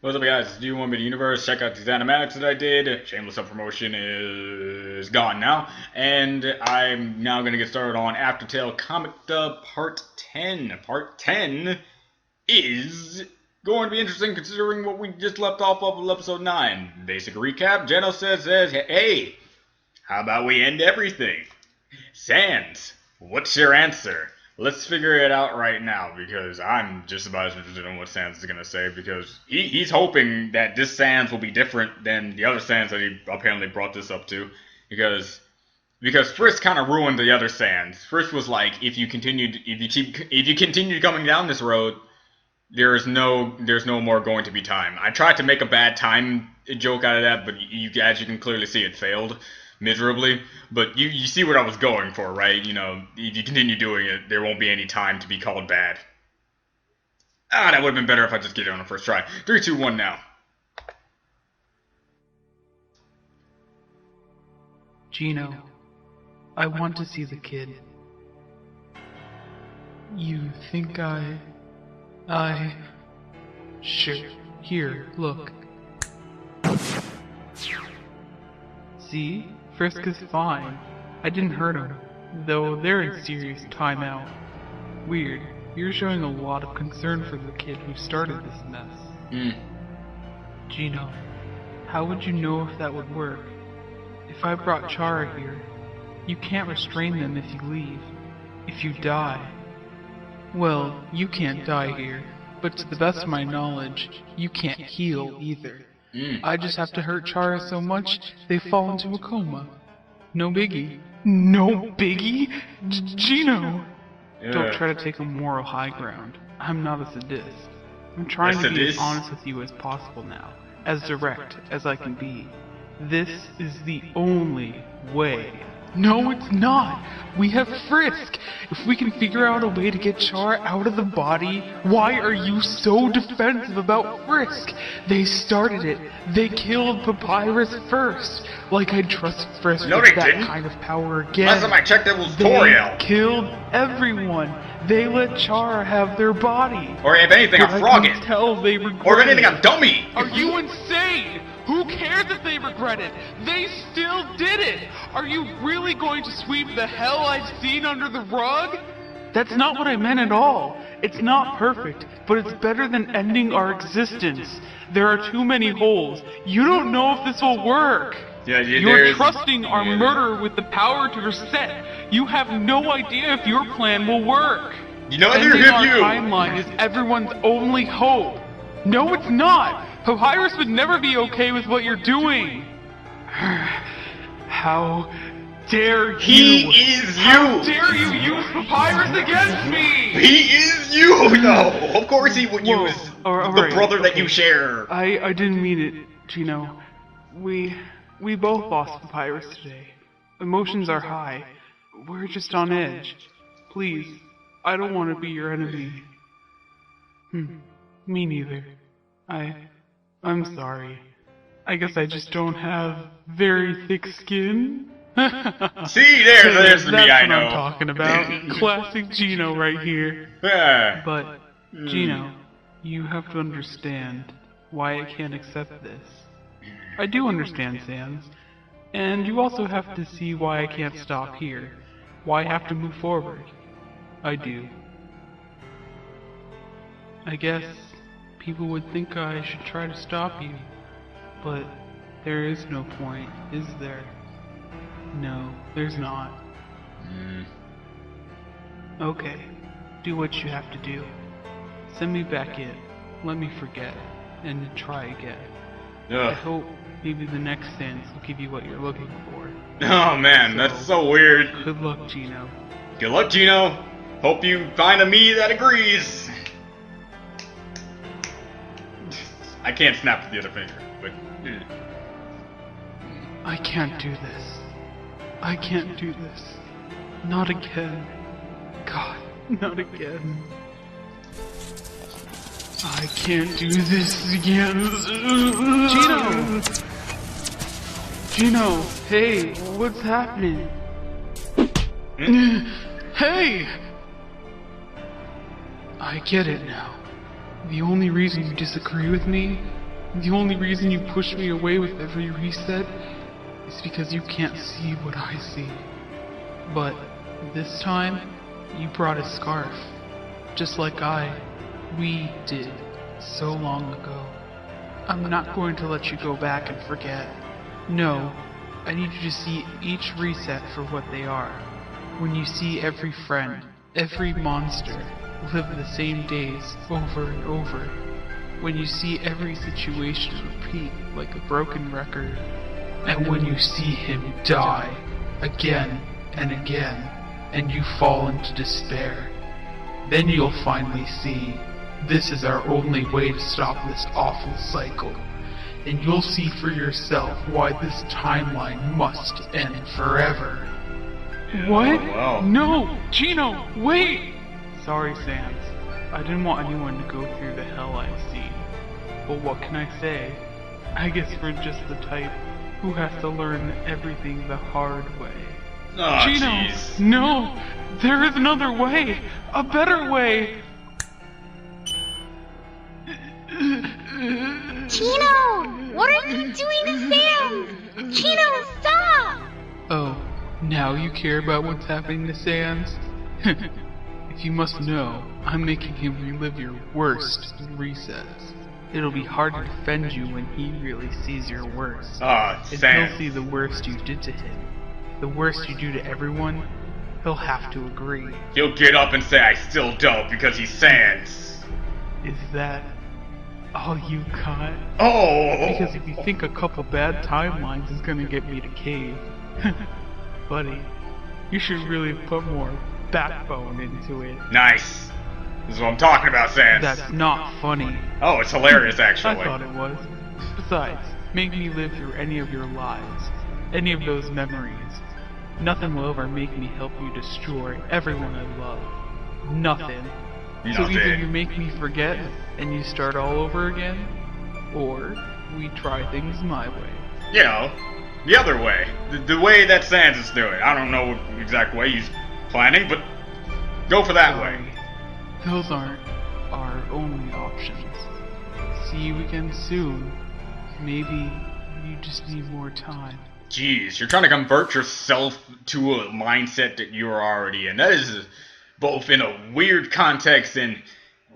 What's up, guys? Do you want me to universe? Check out these animatics that I did. Shameless self-promotion is gone now. And I'm now going to get started on Aftertale Comic Dub Part 10. Part 10 is going to be interesting considering what we just left off of episode 9. Basic recap, Geno says, hey, how about we end everything? Sans, what's your answer? Let's figure it out right now, because I'm just about as interested in what Sans is going to say, because he's hoping that this Sans will be different than the other Sans that he apparently brought this up to, because Frisk kind of ruined the other Sans. Frisk was like, if you continue coming down this road, there's no more going to be time. I tried to make a bad time joke out of that, but as you can clearly see, it failed miserably. But you see what I was going for, right? You know, if you continue doing it, there won't be any time to be called bad. That would have been better if I just get it on the first try. 3, 2, 1 now. Geno, I want to see the kid. You think Sure. Here, look. See? Frisk is fine. I didn't hurt him, though they're in serious timeout. Weird. You're showing a lot of concern for the kid who started this mess. Geno, how would you know if that would work? If I brought Chara here, you can't restrain them if you leave. If you die... Well, you can't die here, but to the best of my knowledge, you can't heal either. I just have to hurt Chara so much, they fall into a coma. No biggie. No biggie? Geno! Yeah. Don't try to take a moral high ground. I'm not a sadist. I'm trying to be as honest with you as possible now. As direct as I can be. This is the only way. No, it's not! We have Frisk! If we can figure out a way to get Char out of the body, why are you so defensive about Frisk? They started it. They killed Papyrus first. Like I'd trust Frisk with that kind of power again. Last time I checked, it was Toriel. They killed everyone. They let Char have their body. Or if anything, a frog it. They regret or if anything, a dummy. Are you insane? Who cares if they regret it? They still did it! Are you really going to sweep the hell I've seen under the rug? That's not what I meant at all. It's not perfect, but it's better than ending our existence. There are too many holes. You don't know if this will work. You're trusting our murderer with the power to reset. You have no idea if your plan will work. You know, ending our timeline is everyone's only hope. No, it's not. Papyrus would never be okay with what you're doing! How dare you! He is you! How dare you use Papyrus against me! He is you! No! Of course he would use the brother that you share! I didn't mean it, Geno. We both lost Papyrus today. Emotions are high. We're just on edge. Please, I don't want to be your enemy. Me neither. I'm sorry. I guess I just don't have very thick skin. See, there's the me I know. That's what I'm talking about. Classic Geno right here. Yeah. But, Geno, you have to understand why I can't accept this. I do understand, Sans. And you also have to see why I can't stop here. Why I have to move forward. I do. I guess people would think I should try to stop you, but there is no point, is there? No, there's not. Okay, do what you have to do. Send me back in, let me forget, and then try again. I hope maybe the next Sans will give you what you're looking for. Oh man, that's so weird. Good luck, Geno. Good luck, Geno. Hope you find a me that agrees. I can't snap with the other finger, but... I can't do this. I can't do this. Not again. God, not again. I can't do this again. Geno! Geno, hey, what's happening? Hey! I get it now. The only reason you disagree with me The only reason you push me away with every reset is because you can't see what I see. But this time, you brought a scarf, just like we did so long ago. I'm not going to let you go back and forget. No, I need you to see each reset for what they are. When you see every friend, every monster, live the same days over and over. When you see every situation repeat like a broken record. And when you see him die, again and again, and you fall into despair, then you'll finally see this is our only way to stop this awful cycle. And you'll see for yourself why this timeline must end forever. What? Oh, wow. No! Gino, wait! Sorry, Sans. I didn't want anyone to go through the hell I've seen. But what can I say? I guess we're just the type who has to learn everything the hard way. Oh, Gino! jeez. No! There is another way! A better way! Chino! What are you doing to Sam? Chino, stop! Oh, now you care about what's happening to Sans? If you must know, I'm making him relive your worst resets. It'll be hard to defend you when he really sees your worst. Oh, If Sam. he'll see the worst you did to him, the worst you do to everyone, he'll have to agree. He'll get up and say I still don't because he's Sans. Is that all you got? Oh! Because if you think a couple bad timelines is gonna get me to cave, buddy, you should really put more backbone into it. Nice. This is what I'm talking about, Sans. That's not funny. Oh, it's hilarious, I actually. thought it was. Besides, make me live through any of your lives, any of those memories. Nothing will ever make me help you destroy everyone I love. Nothing. So either you make me forget and you start all over again, or we try things my way. You know, the other way. The way that Sans is doing. I don't know what exact way he's planning, but go for that way. Those aren't our only options. See you again soon. Maybe you just need more time. Jeez, you're trying to convert yourself to a mindset that you're already in. That is both in a weird context and...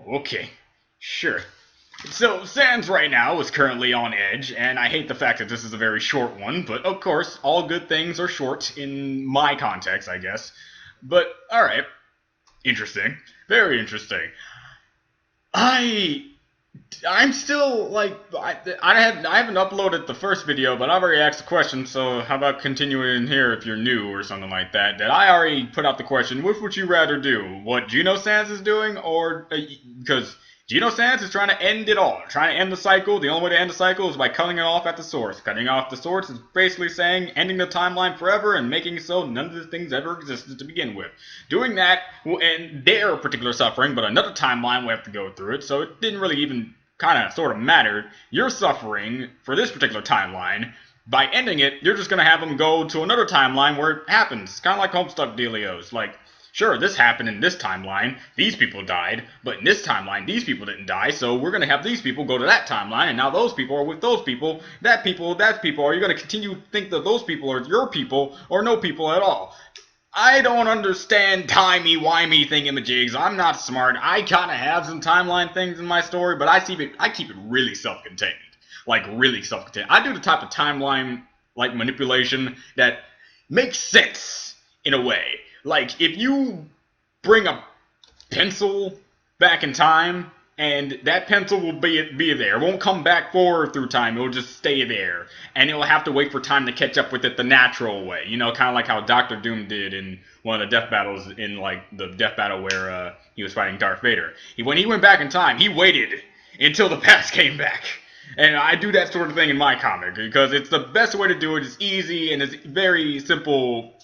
Okay, sure. So, Sans right now is currently on edge, and I hate the fact that this is a very short one, but of course, all good things are short in my context, I guess. But, alright. Interesting. Very interesting. I'm still, like, I haven't uploaded the first video, but I've already asked the question, so how about continuing in here if you're new or something like that, that I already put out the question, which would you rather do? What Geno Sans is doing, or, because Geno Sans is trying to end it all, trying to end the cycle. The only way to end the cycle is by cutting it off at the source. Cutting off the source is basically saying ending the timeline forever and making it so none of the things ever existed to begin with. Doing that will end their particular suffering, but another timeline will have to go through it, so it didn't really even kind of sort of matter. Your suffering for this particular timeline, by ending it, you're just going to have them go to another timeline where it happens. Kind of like Homestuck dealios. Like, sure, this happened in this timeline, these people died, but in this timeline, these people didn't die, so we're going to have these people go to that timeline, and now those people are with those people, that people, are you going to continue to think that those people are your people, or no people at all? I don't understand timey-wimey thingamajigs. I'm not smart. I kind of have some timeline things in my story, but I keep it really self-contained. Like, really self-contained. I do the type of timeline, like, manipulation that makes sense, in a way. Like, if you bring a pencil back in time, and that pencil will be there. It won't come back forward through time. It will just stay there. And it will have to wait for time to catch up with it the natural way. You know, kind of like how Dr. Doom did in one of the death battles, in, like, the death battle where he was fighting Darth Vader. When he went back in time, he waited until the past came back. And I do that sort of thing in my comic, because it's the best way to do it. It's easy, and it's very simple,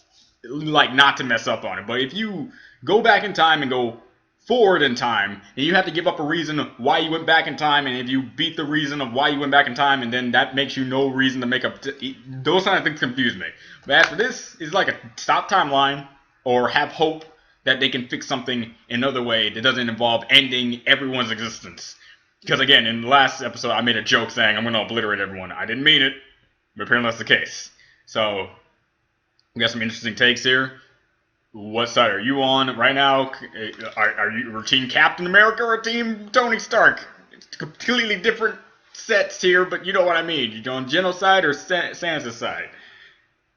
like, not to mess up on it. But if you go back in time and go forward in time, and you have to give up a reason why you went back in time, and if you beat the reason of why you went back in time, and then that makes you no reason to make up... those kind of things confuse me. But after this, is like a stop timeline, or have hope that they can fix something another way that doesn't involve ending everyone's existence. Because again, in the last episode, I made a joke saying I'm going to obliterate everyone. I didn't mean it, but apparently that's the case. So, we got some interesting takes here. What side are you on right now? Are you Team Captain America or Team Tony Stark? It's completely different sets here, but you know what I mean. You on Geno's side or Sansa's side?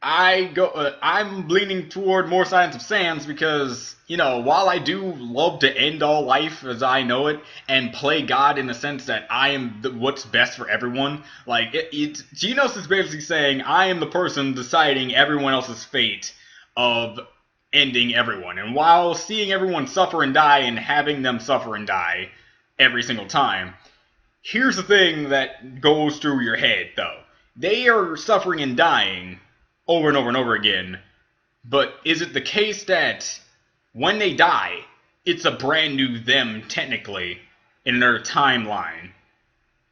I'm leaning toward more sides of Sans because, you know, while I do love to end all life as I know it and play God in the sense that I am what's best for everyone, like, Genos is basically saying I am the person deciding everyone else's fate of ending everyone. And while seeing everyone suffer and die and having them suffer and die every single time, here's the thing that goes through your head, though. They are suffering and dying over and over and over again, but is it the case that when they die, it's a brand new them, technically, in another timeline?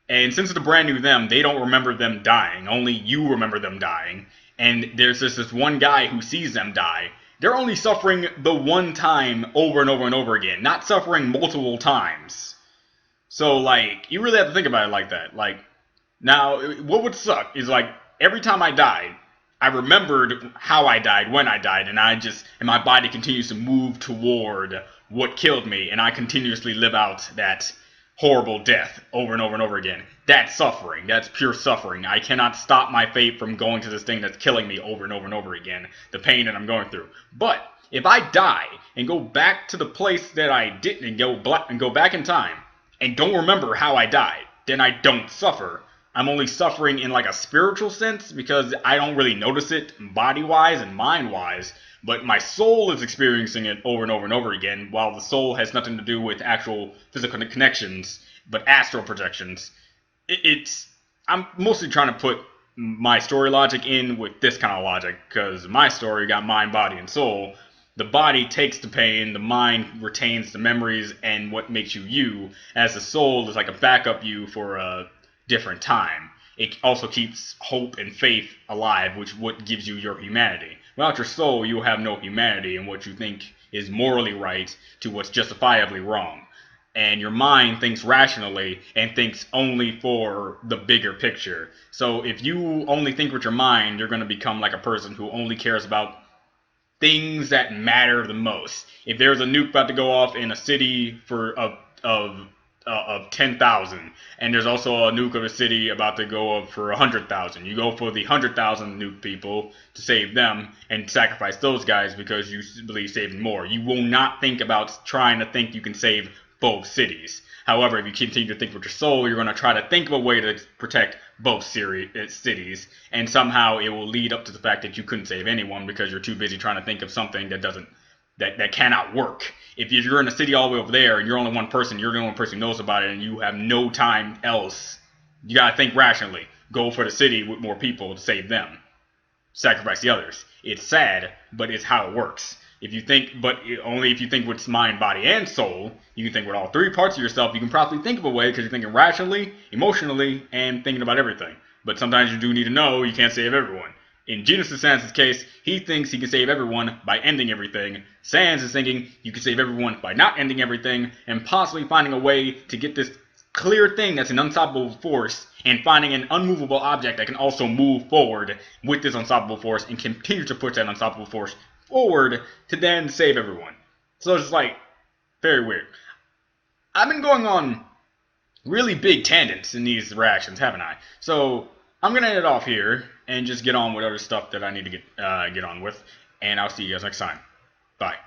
And since it's a brand new them, they don't remember them dying. Only you remember them dying. And there's this one guy who sees them die. They're only suffering the one time over and over and over again, not suffering multiple times. So, like, you really have to think about it like that. Like, now, what would suck is, like, every time I died, I remembered how I died, when I died, and my body continues to move toward what killed me, and I continuously live out that horrible death over and over and over again. That's suffering. That's pure suffering. I cannot stop my fate from going to this thing that's killing me over and over and over again, the pain that I'm going through. But if I die and go back to the place that I didn't, and go back in time, and don't remember how I died, then I don't suffer. I'm only suffering in like a spiritual sense because I don't really notice it body-wise and mind-wise, but my soul is experiencing it over and over and over again, while the soul has nothing to do with actual physical connections, but astral projections. I'm mostly trying to put my story logic in with this kind of logic, because my story got mind, body, and soul. The body takes the pain, the mind retains the memories and what makes you you, as the soul is like a backup you for a different time. It also keeps hope and faith alive, which what gives you your humanity. Without your soul, you have no humanity in what you think is morally right to what's justifiably wrong. And your mind thinks rationally and thinks only for the bigger picture. So if you only think with your mind, you're going to become like a person who only cares about things that matter the most. If there's a nuke about to go off in a city of 10,000, and there's also a nuke of a city about to go up for 100,000. You go for the 100,000 nuke people to save them and sacrifice those guys because you believe saving more. You will not think about trying to think you can save both cities. However, if you continue to think with your soul, you're going to try to think of a way to protect both cities, and somehow it will lead up to the fact that you couldn't save anyone because you're too busy trying to think of something that cannot work. If you're in a city all the way over there and you're only one person, you're the only person who knows about it, and you have no time else, you gotta think rationally. Go for the city with more people to save them. Sacrifice the others. It's sad, but it's how it works. Only if you think with mind, body, and soul, you can think with all three parts of yourself. You can probably think of a way because you're thinking rationally, emotionally, and thinking about everything. But sometimes you do need to know you can't save everyone. In Genos' Sans' case, he thinks he can save everyone by ending everything. Sans is thinking you can save everyone by not ending everything, and possibly finding a way to get this clear thing that's an unstoppable force, and finding an unmovable object that can also move forward with this unstoppable force, and continue to push that unstoppable force forward to then save everyone. So it's like, very weird. I've been going on really big tangents in these reactions, haven't I? So I'm going to end it off here and just get on with other stuff that I need to get on with. And I'll see you guys next time. Bye.